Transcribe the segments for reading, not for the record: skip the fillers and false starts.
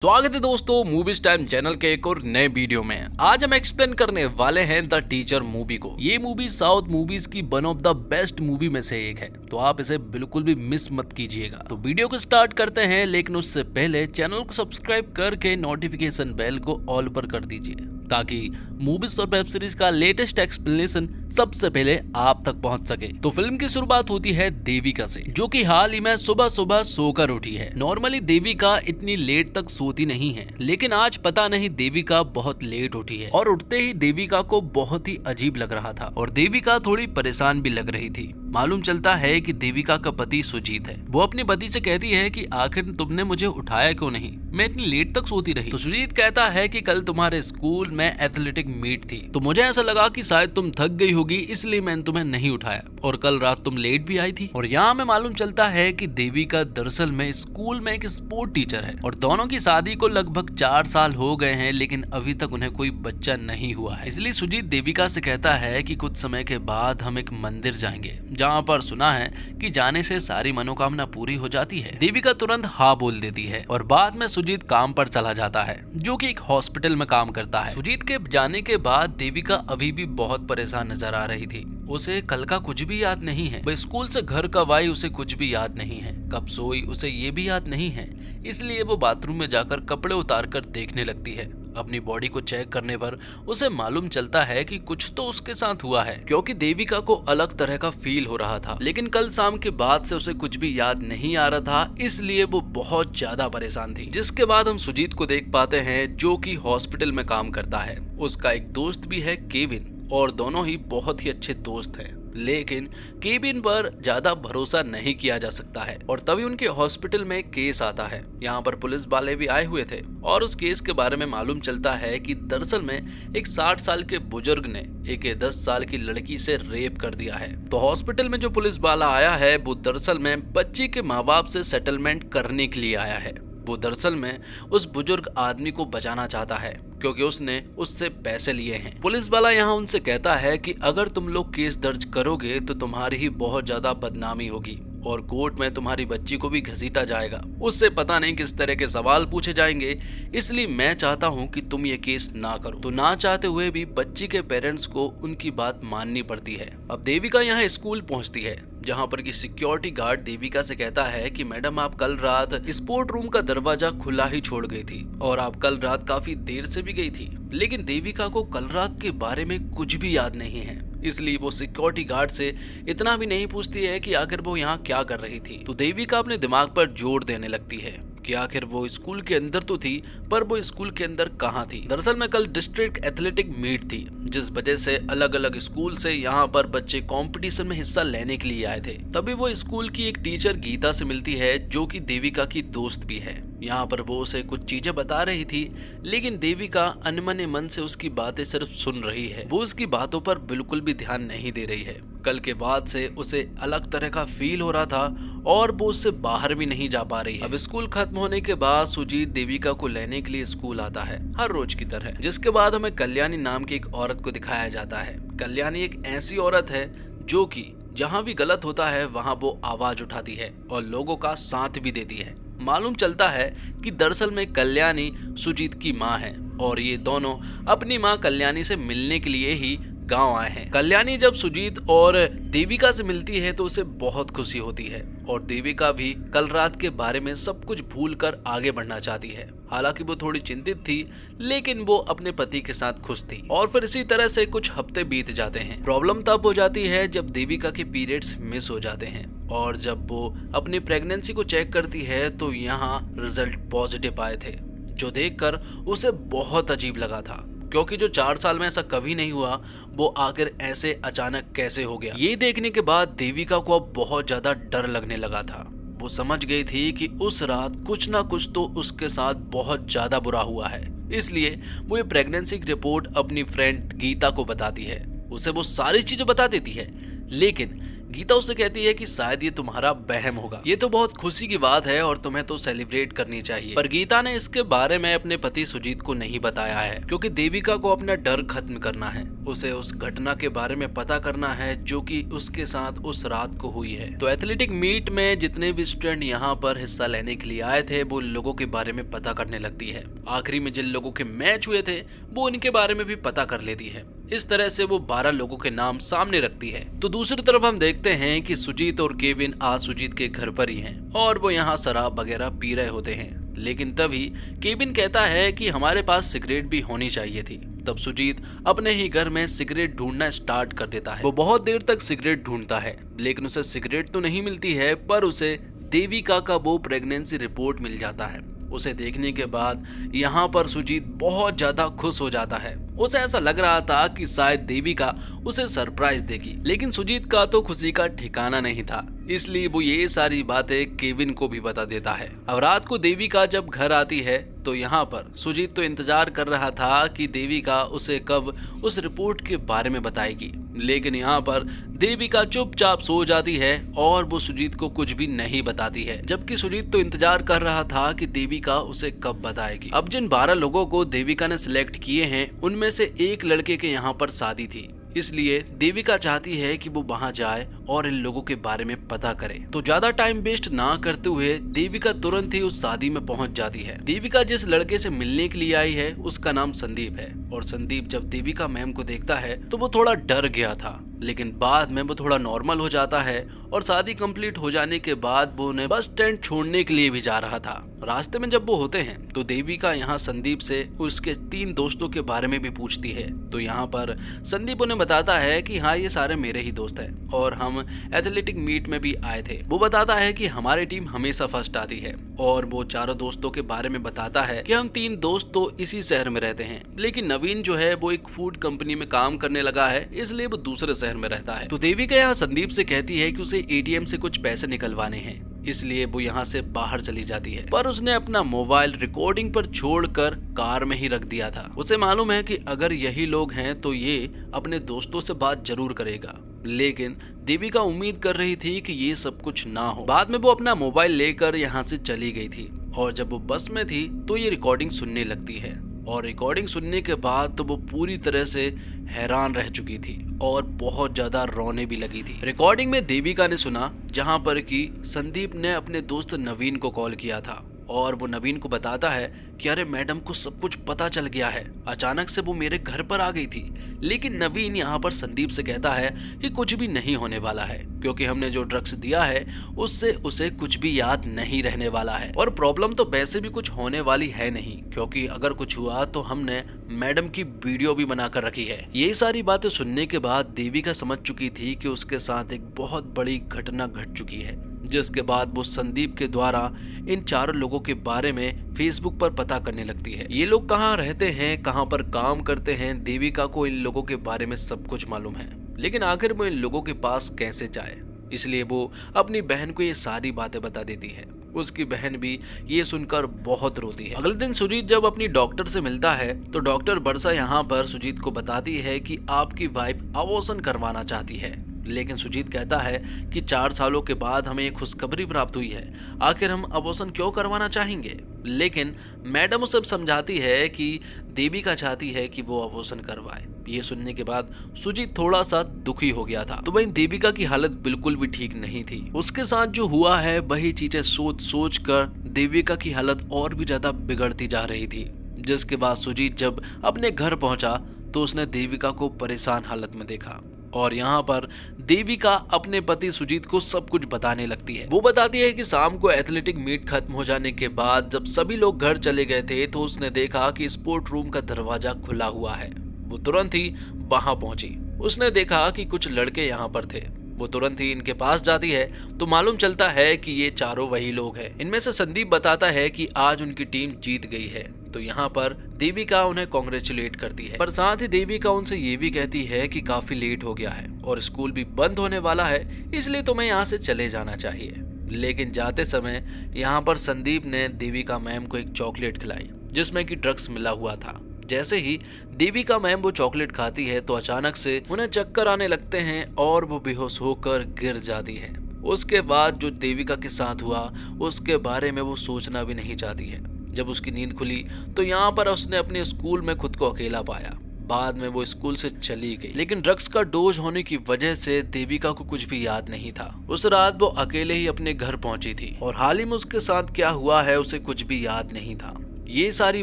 स्वागत है दोस्तों मूवीज टाइम चैनल के एक और नए वीडियो में। आज हम एक्सप्लेन करने वाले हैं द टीचर मूवी को। ये मूवी साउथ मूवीज की one of the best movie में से एक है, तो आप इसे बिल्कुल भी मिस मत कीजिएगा। तो वीडियो को स्टार्ट करते हैं, लेकिन उससे पहले चैनल को सब्सक्राइब करके नोटिफिकेशन बेल को ऑल पर कर दीजिए ताकि मूवीज और वेब सीरीज का लेटेस्ट एक्सप्लेनेशन सबसे पहले आप तक पहुंच सके। तो फिल्म की शुरुआत होती है देविका से, जो कि हाल ही में सुबह सुबह सोकर उठी है। नॉर्मली देविका इतनी लेट तक सोती नहीं है, लेकिन आज पता नहीं देविका बहुत लेट उठी है और उठते ही देविका को बहुत ही अजीब लग रहा था और देविका थोड़ी परेशान भी लग रही थी। मालूम चलता है कि देविका का पति सुजीत है। वो अपने पति से कहती है कि आखिर तुमने मुझे उठाया क्यों नहीं, मैं इतनी लेट तक सोती रही। तो सुजीत कहता है कि कल तुम्हारे स्कूल में एथलेटिक मीट थी, तो मुझे ऐसा लगा कि शायद तुम थक गई होगी, इसलिए मैंने तुम्हें नहीं उठाया, और कल रात तुम लेट भी आई थी। और यहाँ हमें मालूम चलता है कि देविका दरअसल में स्कूल में एक स्पोर्ट टीचर है और दोनों की शादी को लगभग 4 साल हो गए हैं, लेकिन अभी तक उन्हें कोई बच्चा नहीं हुआ है। इसलिए सुजीत देविका से कहता है कि कुछ समय के बाद हम एक मंदिर जाएंगे, जहाँ पर सुना है कि जाने से सारी मनोकामना पूरी हो जाती है। देविका तुरंत हाँ बोल देती है और बाद में सुजीत काम पर चला जाता है, जो कि एक हॉस्पिटल में काम करता है। सुजीत के जाने के बाद देविका अभी भी बहुत परेशान नजर आ रही थी। उसे कल का कुछ भी याद नहीं है। वह स्कूल से घर कब आई उसे कुछ भी याद नहीं है, कब सोई उसे ये भी याद नहीं है। इसलिए वो बाथरूम में जाकर कपड़े उतार कर देखने लगती है। अपनी बॉडी को चेक करने पर उसे मालूम चलता है कि कुछ तो उसके साथ हुआ है, क्योंकि देविका को अलग तरह का फील हो रहा था। लेकिन कल शाम के बाद से उसे कुछ भी याद नहीं आ रहा था, इसलिए वो बहुत ज्यादा परेशान थी। जिसके बाद हम सुजीत को देख पाते हैं, जो कि हॉस्पिटल में काम करता है। उसका एक दोस्त भी है केविन, और दोनों ही बहुत ही अच्छे दोस्त हैं। लेकिन केविन पर ज्यादा भरोसा नहीं किया जा सकता है और तभी उनके हॉस्पिटल में केस आता है। यहाँ पर पुलिस वाले भी आए हुए थे और उस केस के बारे में मालूम चलता है कि दरअसल में एक 60 साल के बुजुर्ग ने एक 10 साल की लड़की से रेप कर दिया है। तो हॉस्पिटल में जो पुलिस वाला आया है, वो दरअसल में बच्ची के माँ बाप से सेटलमेंट करने के लिए आया है। वो दरअसल में उस बुजुर्ग आदमी को बचाना चाहता है, क्योंकि उसने उससे पैसे लिए हैं। पुलिस वाला यहाँ उनसे कहता है कि अगर तुम लोग केस दर्ज करोगे तो तुम्हारी ही बहुत ज्यादा बदनामी होगी और कोर्ट में तुम्हारी बच्ची को भी घसीटा जाएगा। उससे पता नहीं किस तरह के सवाल पूछे जाएंगे, इसलिए मैं चाहता हूँ कि तुम ये केस ना करो। तो ना चाहते हुए भी बच्ची के पेरेंट्स को उनकी बात माननी पड़ती है। अब देविका यहाँ स्कूल पहुँचती है, जहाँ पर की सिक्योरिटी गार्ड देविका से कहता है कि मैडम, आप कल रात स्पोर्ट रूम का दरवाजा खुला ही छोड़ गई थी और आप कल रात काफी देर से भी गई थी। लेकिन देविका को कल रात के बारे में कुछ भी याद नहीं है, इसलिए वो सिक्योरिटी गार्ड से इतना भी नहीं पूछती है कि आखिर वो यहाँ क्या कर रही थी। तो देविका अपने दिमाग पर जोर देने लगती है कि आखिर वो स्कूल के अंदर तो थी, पर वो स्कूल के अंदर कहाँ थी। दरअसल में कल डिस्ट्रिक्ट एथलेटिक मीट थी, जिस वजह से अलग अलग स्कूल से यहाँ पर बच्चे कंपटीशन में हिस्सा लेने के लिए आए थे। तभी वो स्कूल की एक टीचर गीता से मिलती है, जो कि देविका की दोस्त भी है। यहाँ पर वो उसे कुछ चीजें बता रही थी, लेकिन देविका अनमने मन से उसकी बातें सिर्फ सुन रही है। वो उसकी बातों पर बिल्कुल भी ध्यान नहीं दे रही है। कल के बाद से उसे अलग तरह का फील हो रहा था और वो उससे बाहर भी नहीं जा पा रही है। अब स्कूल खत्म होने के बाद सुजीत देविका को लेने के लिए स्कूल आता है, हर रोज की तरह। जिसके बाद हमें कल्याणी नाम की एक औरत को दिखाया जाता है। कल्याणी एक ऐसी औरत है जो कि जहाँ भी गलत होता है वहाँ वो आवाज उठाती है और लोगों का साथ भी देती है। मालूम चलता है कि दरअसल में कल्याणी सुजीत की माँ है और ये दोनों अपनी माँ कल्याणी से मिलने के लिए ही गांव आए हैं। कल्याणी जब सुजीत और देविका से मिलती है तो उसे बहुत खुशी होती है और देविका भी कल रात के बारे में सब कुछ भूलकर आगे बढ़ना चाहती है। हालांकि वो थोड़ी चिंतित थी, लेकिन वो अपने पति के साथ खुश थी। और फिर इसी तरह से कुछ हफ्ते बीत जाते हैं। प्रॉब्लम तब हो जाती है जब देविका के पीरियड्स मिस हो जाते हैं और जब वो अपनी प्रेगनेंसी को चेक करती है तो यहाँ रिजल्ट पॉजिटिव आए थे, जो देखकर उसे बहुत अजीब लगा था, क्योंकि जो 4 साल में ऐसा कभी नहीं हुआ, वो आखिर ऐसे अचानक कैसे हो गया। ये देखने के बाद देविका को अब बहुत ज्यादा डर लगने लगा था। वो समझ गई थी कि उस रात कुछ ना कुछ तो उसके साथ बहुत ज्यादा बुरा हुआ है। इसलिए वो ये प्रेगनेंसी की रिपोर्ट अपनी फ्रेंड गीता को बताती है। उसे वो सारी चीजें बता देती है, लेकिन गीता उससे कहती है कि शायद ये तुम्हारा वहम होगा, ये तो बहुत खुशी की बात है और तुम्हें तो सेलिब्रेट करनी चाहिए। पर गीता ने इसके बारे में अपने पति सुजीत को नहीं बताया है, क्योंकि देविका को अपना डर खत्म करना है। उसे उस घटना के बारे में पता करना है जो कि उसके साथ उस रात को हुई है। तो एथलेटिक मीट में जितने भी स्टूडेंट यहाँ पर हिस्सा लेने के लिए आए थे वो लोगों के बारे में पता करने लगती है। आखिरी में जिन लोगों के मैच हुए थे वो उनके बारे में भी पता कर लेती है। इस तरह से वो 12 लोगों के नाम सामने रखती है। तो दूसरी तरफ हम देखते हैं कि सुजीत और केविन आज सुजीत के घर पर ही हैं और वो यहाँ शराब वगैरह पी रहे होते हैं। लेकिन तभी केविन कहता है कि हमारे पास सिगरेट भी होनी चाहिए थी। तब सुजीत अपने ही घर में सिगरेट ढूंढना स्टार्ट कर देता है। वो बहुत देर तक सिगरेट ढूंढता है लेकिन उसे सिगरेट तो नहीं मिलती है, पर उसे देविका का वो प्रेगनेंसी रिपोर्ट मिल जाता है। उसे देखने के बाद यहाँ पर सुजीत बहुत ज्यादा खुश हो जाता है। उसे ऐसा लग रहा था कि शायद देविका उसे सरप्राइज देगी, लेकिन सुजीत का तो खुशी का ठिकाना नहीं था, इसलिए वो ये सारी बातें केविन को भी बता देता है। अब रात को देविका जब घर आती है तो यहाँ पर सुजीत तो इंतजार कर रहा था कि देविका उसे कब उस रिपोर्ट के बारे में बताएगी, लेकिन यहाँ पर देविका चुपचाप सो जाती है और वो सुजीत को कुछ भी नहीं बताती है, जबकि सुजीत तो इंतजार कर रहा था कि देविका उसे कब बताएगी। अब जिन 12 लोगों को देविका ने सिलेक्ट किए हैं उनमें से एक लड़के के यहाँ पर शादी थी, इसलिए देविका चाहती है कि वो वहां जाए और इन लोगों के बारे में पता करे। तो ज्यादा टाइम वेस्ट ना करते हुए देविका तुरंत ही उस शादी में पहुंच जाती है। देविका जिस लड़के से मिलने के लिए आई है उसका नाम संदीप है और संदीप जब देविका मैम को देखता है तो वो थोड़ा डर गया था, लेकिन बाद में वो थोड़ा नॉर्मल हो जाता है और शादी कंप्लीट हो जाने के बाद वो उन्हें बस स्टैंड छोड़ने के लिए भी जा रहा था। रास्ते में जब वो होते हैं तो देविका यहाँ संदीप से उसके 3 दोस्तों के बारे में भी पूछती है। तो यहाँ पर संदीप उन्हें बताता है कि हाँ ये सारे मेरे ही दोस्त हैं और हम एथलेटिक मीट में भी आए थे। वो बताता है कि हमारी टीम हमेशा फर्स्ट आती है और वो चारों दोस्तों के बारे में बताता है कि हम 3 दोस्त तो इसी शहर में रहते हैं, लेकिन नवीन जो है वो एक फूड कंपनी में काम करने लगा है, इसलिए वो दूसरे शहर में रहता है। तो देविका यहाँ संदीप से कहती है कि उसे एटीएम से कुछ पैसे निकलवाने हैं, इसलिए वो यहाँ से बाहर चली जाती है, पर उसने अपना मोबाइल रिकॉर्डिंग पर छोड़कर कार में ही रख दिया था। उसे मालूम है कि अगर यही लोग हैं तो ये अपने दोस्तों से बात जरूर करेगा, लेकिन देविका उम्मीद कर रही थी कि ये सब कुछ ना हो। बाद में वो अपना मोबाइल लेकर यहाँ से चली गई थी और जब वो बस में थी तो ये रिकॉर्डिंग सुनने लगती है और रिकॉर्डिंग सुनने के बाद तो वो पूरी तरह से हैरान रह चुकी थी और बहुत ज्यादा रोने भी लगी थी। रिकॉर्डिंग में देविका ने सुना जहां पर कि संदीप ने अपने दोस्त नवीन को कॉल किया था और वो नवीन को बताता है कि अरे मैडम को सब कुछ पता चल गया है, अचानक से वो मेरे घर पर आ गई थी। लेकिन नवीन यहाँ पर संदीप से कहता है कि कुछ भी नहीं होने वाला है, क्योंकि हमने जो ड्रग्स दिया है उससे उसे कुछ भी याद नहीं रहने वाला है और प्रॉब्लम तो वैसे भी कुछ होने वाली है नहीं, क्योंकि अगर कुछ हुआ तो हमने मैडम की वीडियो भी बना कर रखी है। ये सारी बातें सुनने के बाद देविका समझ चुकी थी कि उसके साथ एक बहुत बड़ी घटना घट चुकी है, जिसके बाद वो संदीप के द्वारा इन 4 लोगों के बारे में फेसबुक पर पता करने लगती है। ये लोग कहाँ रहते हैं, कहाँ पर काम करते हैं, देविका को इन लोगों के बारे में सब कुछ मालूम है, लेकिन आखिर वो इन लोगों के पास कैसे जाए, इसलिए वो अपनी बहन को ये सारी बातें बता देती है। उसकी बहन भी ये सुनकर बहुत रोती है। अगले दिन सुजीत जब अपनी डॉक्टर से मिलता है तो डॉक्टर बरसा यहाँ पर सुजीत को बताती है कि आपकी वाइफ अबॉर्शन करवाना चाहती है, लेकिन सुजीत कहता है कि 4 सालों के बाद हमें खुशखबरी प्राप्त हुई है, आखिर हम अबॉर्शन क्यों करवाना चाहेंगे। लेकिन मैडम उसे समझाती है कि देविका चाहती है कि वो अबॉर्शन करवाए। ये सुनने के बाद सुजीत थोड़ा सा दुखी हो गया था। तो वहीं देविका की हालत बिल्कुल भी ठीक नहीं थी। उसके साथ जो हुआ है वही चीजें सोच सोच कर देविका की हालत और भी ज्यादा बिगड़ती जा रही थी। जिसके बाद सुजीत जब अपने घर पहुंचा तो उसने देविका को परेशान हालत में देखा और यहाँ पर देविका अपने पति सुजीत को सब कुछ बताने लगती है। वो बताती है कि शाम को एथलेटिक मीट खत्म हो जाने के बाद जब सभी लोग घर चले गए थे तो उसने देखा कि स्पोर्ट रूम का दरवाजा खुला हुआ है। वो तुरंत ही वहां पहुंची। उसने देखा कि कुछ लड़के यहाँ पर थे। वो तुरंत ही इनके पास जाती है तो मालूम चलता है कि ये चारों वही लोग हैं। इनमें से संदीप बताता है कि आज उनकी टीम जीत गई है। तो यहाँ पर देविका उन्हें कॉन्ग्रेचुलेट करती है, पर साथ ही देविका उनसे ये भी कहती है कि काफी लेट हो गया है और स्कूल भी बंद होने वाला है, इसलिए तुम्हें यहाँ से चले जाना चाहिए। लेकिन जाते समय यहाँ पर संदीप ने देविका मैम को एक चॉकलेट खिलाई जिसमें कि ड्रग्स मिला हुआ था। जैसे ही देविका मैम वो चॉकलेट खाती है तो अचानक से उन्हें चक्कर आने लगते हैं और वो बेहोश होकर गिर जाती है। उसके बाद जो देविका के साथ हुआ उसके बारे में वो सोचना भी नहीं चाहती है। जब उसकी नींद खुली तो यहाँ पर उसने अपने स्कूल में खुद को अकेला पाया। बाद में वो स्कूल से चली गई, लेकिन ड्रग्स का डोज होने की वजह से देविका को कुछ भी याद नहीं था। उस रात वो अकेले ही अपने घर पहुंची थी और हाल ही में उसके साथ क्या हुआ है उसे कुछ भी याद नहीं था। ये सारी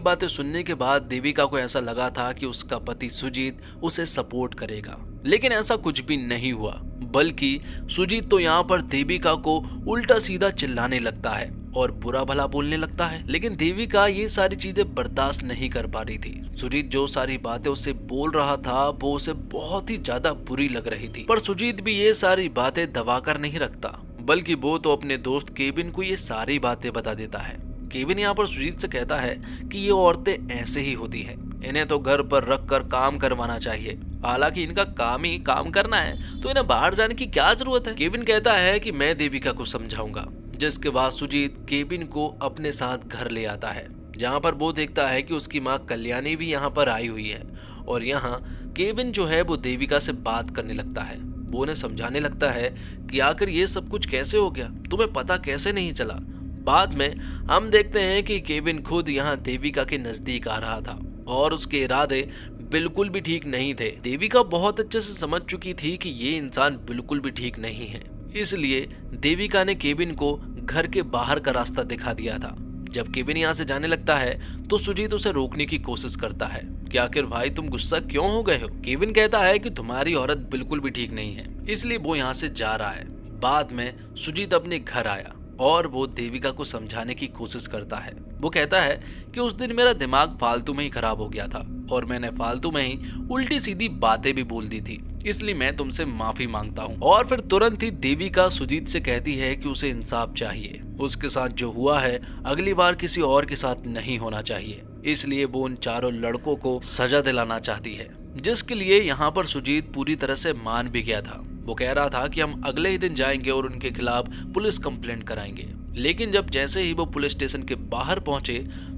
बातें सुनने के बाद देविका को ऐसा लगा था कि उसका पति सुजीत उसे सपोर्ट करेगा, लेकिन ऐसा कुछ भी नहीं हुआ, बल्कि सुजीत तो यहाँ पर देविका को उल्टा सीधा चिल्लाने लगता है और बुरा भला बोलने लगता है। लेकिन देविका ये सारी चीजें बर्दाश्त नहीं कर पा रही थी। सुजीत जो सारी बातें उसे बोल रहा था वो उसे बहुत ही ज्यादा बुरी लग रही थी, पर सुजीत भी ये सारी बातें दबा कर नहीं रखता, बल्कि वो तो अपने दोस्त केविन को ये सारी बातें बता देता है। केविन यहाँ पर सुजीत से कहता है कि ये औरतें ऐसे ही होती हैं, इन्हें तो घर पर रख कर काम करवाना चाहिए, हालांकि इनका काम ही काम करना है तो इन्हें बाहर जाने की क्या जरूरत है। केविन कहता है कि मैं देविका को समझाऊंगा, जिसके बाद सुजीत केविन को अपने साथ घर ले आता है, जहाँ पर वो देखता है कि उसकी माँ कल्याणी भी यहाँ पर आई हुई है और यहाँ केविन जो है वो देविका से बात करने लगता है। वो उन्हें समझाने लगता है कि आखिर ये सब कुछ कैसे हो गया, तुम्हें पता कैसे नहीं चला। बाद में हम देखते हैं कि केविन खुद यहाँ देविका के नजदीक आ रहा था और उसके इरादे बिल्कुल भी ठीक नहीं थे। देविका बहुत अच्छे से समझ चुकी थी कि ये इंसान बिल्कुल भी ठीक नहीं है, इसलिए देविका ने केविन को घर के बाहर का रास्ता दिखा दिया था। जब केविन यहाँ से जाने लगता है तो सुजीत उसे रोकने की कोशिश करता है कि आखिर भाई तुम गुस्सा क्यों हो गए हो। केविन कहता है कि तुम्हारी औरत बिल्कुल भी ठीक नहीं है, इसलिए वो यहाँ से जा रहा है। बाद में सुजीत अपने घर आया और वो देविका को समझाने की कोशिश करता है। वो कहता है कि उस दिन मेरा दिमाग फालतू में ही खराब हो गया था और मैंने फालतू में ही उल्टी सीधी बातें भी बोल दी थी, इसलिए मैं तुमसे माफी मांगता हूँ। और फिर तुरंत ही देविका सुजीत से कहती है कि उसे इंसाफ चाहिए, उसके साथ जो हुआ है अगली बार किसी और के साथ नहीं होना चाहिए, इसलिए वो उन चारों लड़कों को सजा दिलाना चाहती है, जिसके लिए यहाँ पर सुजीत पूरी तरह से मान भी गया था। वो कह रहा था कि हम अगले ही दिन जाएंगे और उनके खिलाफ पुलिस कंप्लेंट कराएंगे, लेकिन जब जैसे ही वो पुलिस स्टेशन के बाहर पहुंचे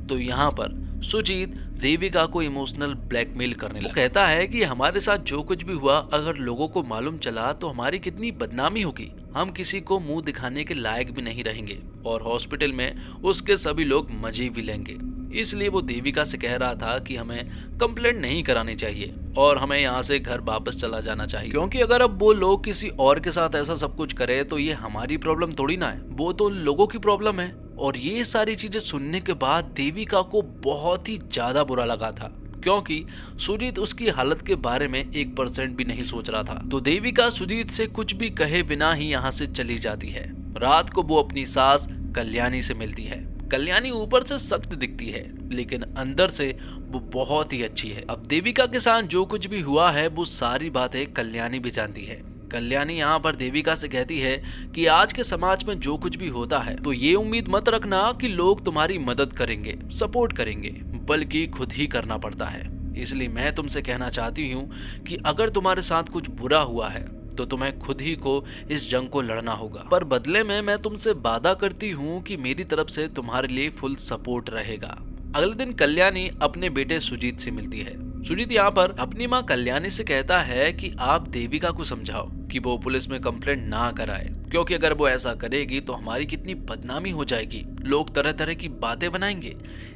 तो यहाँ पर सुजीत देविका को इमोशनल ब्लैकमेल करने लगा। कहता है कि हमारे साथ जो कुछ भी हुआ अगर लोगों को मालूम चला तो हमारी कितनी बदनामी होगी, हम किसी को मुंह दिखाने के लायक भी नहीं रहेंगे और हॉस्पिटल में उसके सभी लोग मजे भी लेंगे। इसलिए वो देविका से कह रहा था कि हमें कंप्लेंट नहीं करानी चाहिए और हमें यहाँ से घर वापस चला जाना चाहिए, क्योंकि अगर अब वो लोग किसी और के साथ ऐसा सब कुछ करे तो ये हमारी प्रॉब्लम थोड़ी ना है, वो तो लोगों की प्रॉब्लम है। और ये सारी चीजें सुनने के बाद देविका को बहुत ही ज्यादा बुरा लगा था, क्योंकि सुजीत उसकी हालत के बारे में 1% भी नहीं सोच रहा था। तो देविका सुजीत से कुछ भी कहे बिना ही यहाँ से चली जाती है। रात को वो अपनी सास कल्याणी से मिलती है। कल्याणी ऊपर से सख्त दिखती है लेकिन अंदर से वो बहुत ही अच्छी है। अब देविका के साथ जो कुछ भी हुआ है वो सारी बातें कल्याणी भी जानती है। कल्याणी यहाँ पर देविका से कहती है कि आज के समाज में जो कुछ भी होता है तो ये उम्मीद मत रखना कि लोग तुम्हारी मदद करेंगे, सपोर्ट करेंगे, बल्कि खुद ही करना पड़ता है। इसलिए मैं तुमसे कहना चाहती हूँ कि अगर तुम्हारे साथ कुछ बुरा हुआ है तो तुम्हें खुद ही को इस जंग को लड़ना होगा, पर बदले में मैं तुमसे वादा करती हूँ कि मेरी तरफ से तुम्हारे लिए फुल सपोर्ट रहेगा। अगले दिन कल्याणी अपने बेटे सुजीत से मिलती है। सुजीत यहाँ पर अपनी माँ कल्याणी से कहता है कि आप देविका को समझाओ कि वो पुलिस में कंप्लेंट ना कराए, क्योंकि अगर वो ऐसा करेगी तो हमारी कितनी बदनामी हो जाएगी, लोग तरह तरह की बातें बनाएंगे।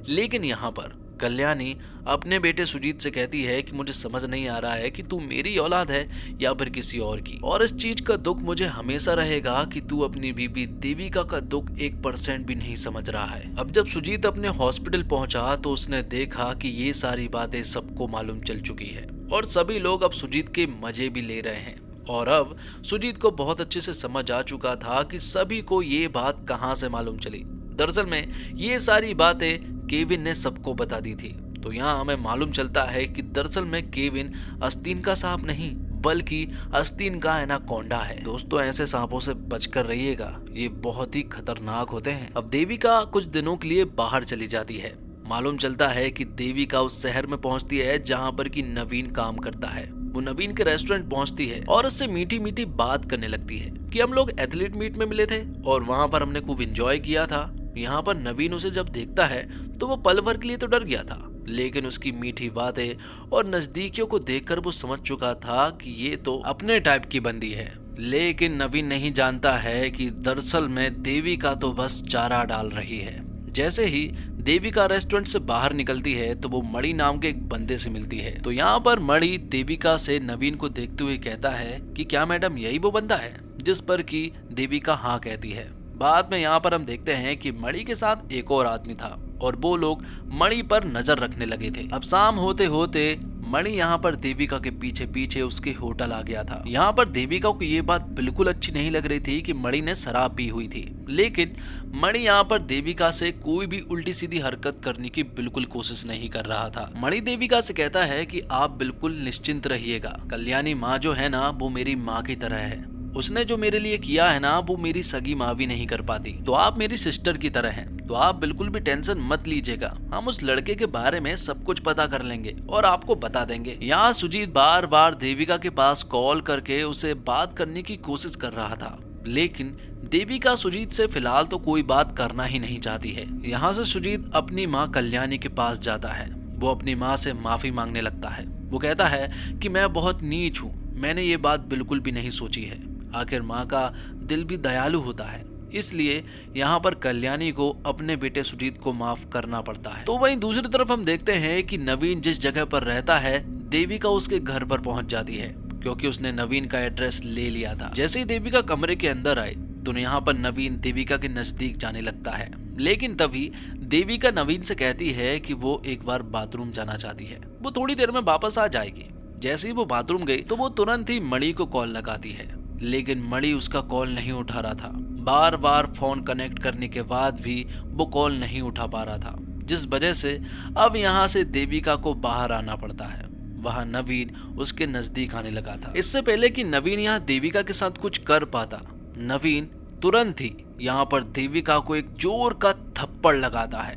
लेकिन यहाँ पर कल्याणी अपने बेटे सुजीत से कहती है कि मुझे समझ नहीं आ रहा है कि तू मेरी औलाद है या फिर किसी और की, और इस चीज का दुख मुझे हमेशा रहेगा कि तू अपनी बीबी देविका का दुख 1% भी नहीं समझ रहा है। अब जब सुजीत अपने हॉस्पिटल पहुंचा तो उसने देखा कि ये सारी बातें सबको मालूम चल चुकी है और सभी लोग अब सुजीत के मजे भी ले रहे हैं। और अब सुजीत को बहुत अच्छे से समझ आ चुका था कि सभी को ये बात कहाँ से मालूम चली। दरअसल में ये सारी बातें केविन ने सबको बता दी थी। तो यहाँ हमें मालूम चलता है कि दरअसल में केविन आस्तीन का सांप नहीं बल्कि आस्तीन का एनाकोंडा है। दोस्तों ऐसे सांपों से बचकर रहिएगा, ये बहुत ही खतरनाक होते हैं। अब देविका कुछ दिनों के लिए बाहर चली जाती है। मालूम चलता है कि देविका उस शहर में पहुंचती है जहाँ पर कि नवीन काम करता है। वो नवीन के रेस्टोरेंट पहुंचती है और उससे मीठी मीठी बात करने लगती है कि हम लोग एथलीट मीट में मिले थे और वहां पर हमने खूब एंजॉय किया था। यहाँ पर नवीन उसे जब देखता है तो वो पल भर के लिए तो डर गया था, लेकिन उसकी मीठी बातें और नजदीकियों को देखकर वो समझ चुका था कि ये तो अपने टाइप की बंदी है। लेकिन नवीन नहीं जानता है कि दरअसल में देविका तो बस चारा डाल रही है। जैसे ही देविका रेस्टोरेंट से बाहर निकलती है तो वो मणि नाम के एक बंदे से मिलती है। तो यहाँ पर मणि देविका से नवीन को देखते हुए कहता है कि क्या मैडम यही वो बंदा है, जिस पर कि देविका हाँ कहती है। बाद में यहाँ पर हम देखते हैं कि मणि के साथ एक और आदमी था और वो लोग मणि पर नजर रखने लगे थे। अब शाम होते होते मणि यहाँ पर देविका के पीछे पीछे उसके होटल आ गया था। यहाँ पर देविका को ये बात बिल्कुल अच्छी नहीं लग रही थी कि मणि ने शराब पी हुई थी, लेकिन मणि यहाँ पर देविका से कोई भी उल्टी सीधी हरकत करने की बिल्कुल कोशिश नहीं कर रहा था। मणि देविका से कहता है कि आप बिल्कुल निश्चिंत रहिएगा, कल्याणी माँ जो है ना वो मेरी माँ की तरह है। उसने जो मेरे लिए किया है ना वो मेरी सगी माँ भी नहीं कर पाती। तो आप मेरी सिस्टर की तरह हैं, तो आप बिल्कुल भी टेंशन मत लीजिएगा। हम उस लड़के के बारे में सब कुछ पता कर लेंगे और आपको बता देंगे। यहाँ सुजीत बार बार देविका के पास कॉल करके उसे बात करने की कोशिश कर रहा था, लेकिन देविका सुजीत से फिलहाल तो कोई बात करना ही नहीं चाहती है। यहाँ से सुजीत अपनी माँ कल्याणी के पास जाता है। वो अपनी माँ से माफी मांगने लगता है। वो कहता है कि मैं बहुत नीच हूँ, मैंने ये बात बिल्कुल भी नहीं सोची है। आखिर माँ का दिल भी दयालु होता है, इसलिए यहाँ पर कल्याणी को अपने बेटे सुजीत को माफ करना पड़ता है। तो वहीं दूसरी तरफ हम देखते हैं कि नवीन जिस जगह पर रहता है देविका उसके घर पर पहुंच जाती है, क्योंकि उसने नवीन का एड्रेस ले लिया था। जैसे ही देविका कमरे के अंदर आई तो यहाँ पर नवीन देविका के नजदीक जाने लगता है, लेकिन तभी देविका नवीन से कहती है कि वो एक बार बाथरूम जाना चाहती है, वो थोड़ी देर में वापस आ जाएगी। जैसे ही वो बाथरूम गई तो वो तुरंत ही मणि को कॉल लगाती है, लेकिन मणि उसका कॉल नहीं उठा रहा था। बार बार फोन कनेक्ट करने के बाद भी वो कॉल नहीं उठा पा रहा था, जिस वजह से अब यहाँ से देविका को बाहर आना पड़ता है। वहाँ नवीन उसके नजदीक आने लगा था। इससे पहले कि नवीन यहाँ देविका के साथ कुछ कर पाता, नवीन तुरंत ही यहाँ पर देविका को एक जोर का थप्पड़ लगाता है।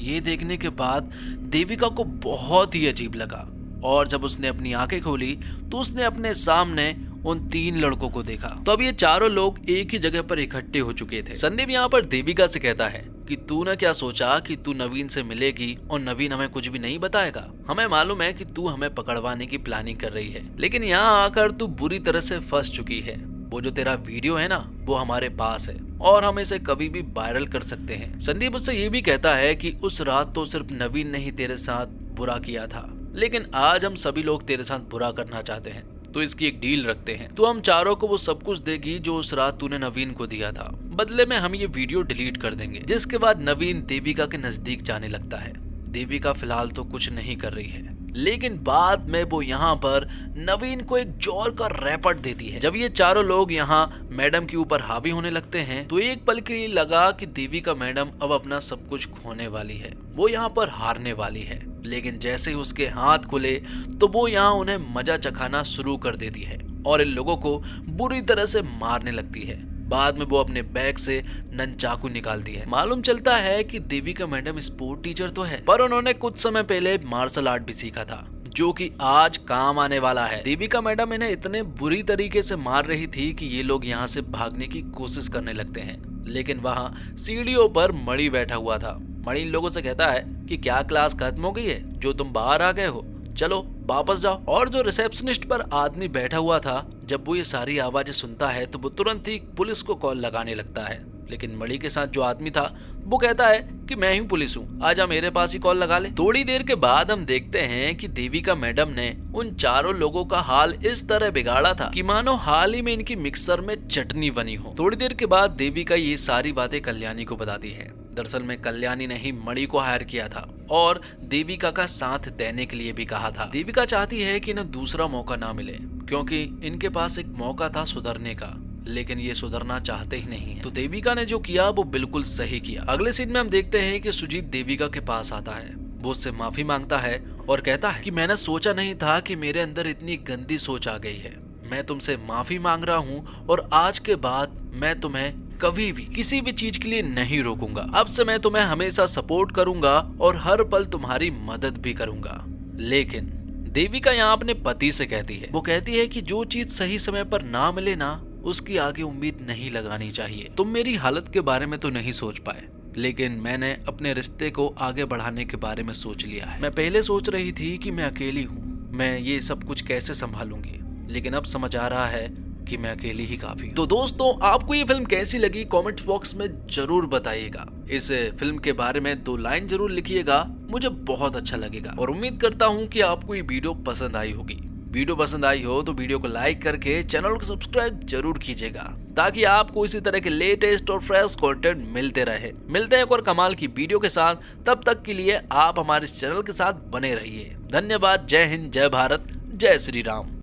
ये देखने के बाद देविका को बहुत ही अजीब लगा और जब उसने अपनी आंखें खोली तो उसने अपने सामने उन 3 लड़कों को देखा। तो अब ये चारों लोग एक ही जगह पर इकट्ठे हो चुके थे। संदीप यहाँ पर देविका से कहता है कि तूने क्या सोचा कि तू नवीन से मिलेगी और नवीन हमें कुछ भी नहीं बताएगा? हमें मालूम है कि तू हमें पकड़वाने की प्लानिंग कर रही है, लेकिन यहाँ आकर तू बुरी तरह से फंस चुकी है। वो जो तेरा वीडियो है ना वो हमारे पास है और हम इसे कभी भी वायरल कर सकते हैं। संदीप उससे ये भी कहता है कि उस रात तो सिर्फ नवीन ने ही तेरे साथ बुरा किया था, लेकिन आज हम सभी लोग तेरे साथ बुरा करना चाहते हैं, तो इसकी एक डील रखते हैं। तो हम चारों को वो सब कुछ देगी जो उस रात तूने नवीन को दिया था, बदले में हम ये वीडियो डिलीट कर देंगे। जिसके बाद नवीन देविका के नजदीक जाने लगता है। देविका फिलहाल तो कुछ नहीं कर रही है, लेकिन बाद में वो यहाँ पर नवीन को एक जोर का रैपट देती है। जब ये चारों लोग यहाँ मैडम के ऊपर हावी होने लगते हैं तो एक पल के लिए लगा कि देविका मैडम अब अपना सब कुछ खोने वाली है, वो यहाँ पर हारने वाली है। लेकिन जैसे ही उसके हाथ खुले तो वो यहाँ उन्हें मजा चखाना शुरू कर देती है और इन लोगों को बुरी तरह से मारने लगती है। बाद में वो अपने बैग से ननचाकू निकालती है। मालूम चलता है कि देविका मैडम स्पोर्ट टीचर तो है, पर उन्होंने कुछ समय पहले मार्शल आर्ट भी सीखा था, जो कि आज काम आने वाला है। देविका मैडम इन्हें इतने बुरी तरीके से मार रही थी कि ये लोग यहाँ से भागने की कोशिश करने लगते हैं, लेकिन वहाँ सीढ़ियों पर मणि बैठा हुआ था। मणि इन लोगों से कहता है कि क्या क्लास खत्म हो गई है जो तुम बाहर आ गए हो, चलो वापस जाओ। और जो रिसेप्शनिस्ट पर आदमी बैठा हुआ था, जब वो ये सारी आवाजें सुनता है तो वो तुरंत ही पुलिस को कॉल लगाने लगता है, लेकिन मणि के साथ जो आदमी था वो कहता है कि मैं ही पुलिस हूँ, आजा मेरे पास ही कॉल लगा ले। थोड़ी देर के बाद हम देखते हैं कि देविका मैडम ने उन चारों लोगों का हाल इस तरह बिगाड़ा था कि मानो हाल ही में इनकी मिक्सर में चटनी बनी हो। थोड़ी देर के बाद देविका ये सारी बातें कल्याणी को बताती है। दरअसल में कल्याणी ने ही मणि को हायर किया था और देविका का साथ देने के लिए भी कहा था। देविका चाहती है कि इन्हें दूसरा मौका ना मिले, क्योंकि इनके पास एक मौका था सुधरने का, लेकिन ये सुधरना चाहते ही नहीं है। तो देविका ने जो किया वो बिल्कुल सही किया। अगले सीन में हम देखते हैं कि सुजीत देविका के पास आता है। वो उससे माफी मांगता है और कहता है कि मैंने सोचा नहीं था कि मेरे अंदर इतनी गंदी सोच आ गई है। मैं तुमसे माफी मांग रहा हूँ और आज के बाद मैं तुम्हें कभी भी किसी भी चीज के लिए नहीं रोकूंगा। अब से मैं तुम्हें हमेशा सपोर्ट करूंगा और हर पल तुम्हारी मदद भी करूंगा। लेकिन देविका यहाँ अपने पति से कहती है, वो कहती है कि जो चीज सही समय पर ना मिले ना, उसकी आगे उम्मीद नहीं लगानी चाहिए। तुम मेरी हालत के बारे में तो नहीं सोच पाए, लेकिन मैंने अपने रिश्ते को आगे बढ़ाने के बारे में सोच लिया है। मैं पहले सोच रही थी कि मैं अकेली हूँ, मैं ये सब कुछ कैसे संभालूंगी, लेकिन अब समझ आ रहा है कि मैं अकेली ही काफी हूं। तो दोस्तों, आपको ये फिल्म कैसी लगी कमेंट बॉक्स में जरूर बताइएगा। इस फिल्म के बारे में 2 लाइन जरूर लिखिएगा, मुझे बहुत अच्छा लगेगा। और उम्मीद करता हूँ कि आपको ये वीडियो पसंद आई होगी। वीडियो पसंद आई हो तो वीडियो को लाइक करके चैनल को सब्सक्राइब जरूर कीजिएगा, ताकि आपको इसी तरह के लेटेस्ट और फ्रेश कंटेंट मिलते रहे। मिलते हैं एक और कमाल की वीडियो के साथ, तब तक के लिए आप हमारे इस चैनल के साथ बने रहिए। धन्यवाद। जय हिंद, जय भारत, जय श्री राम।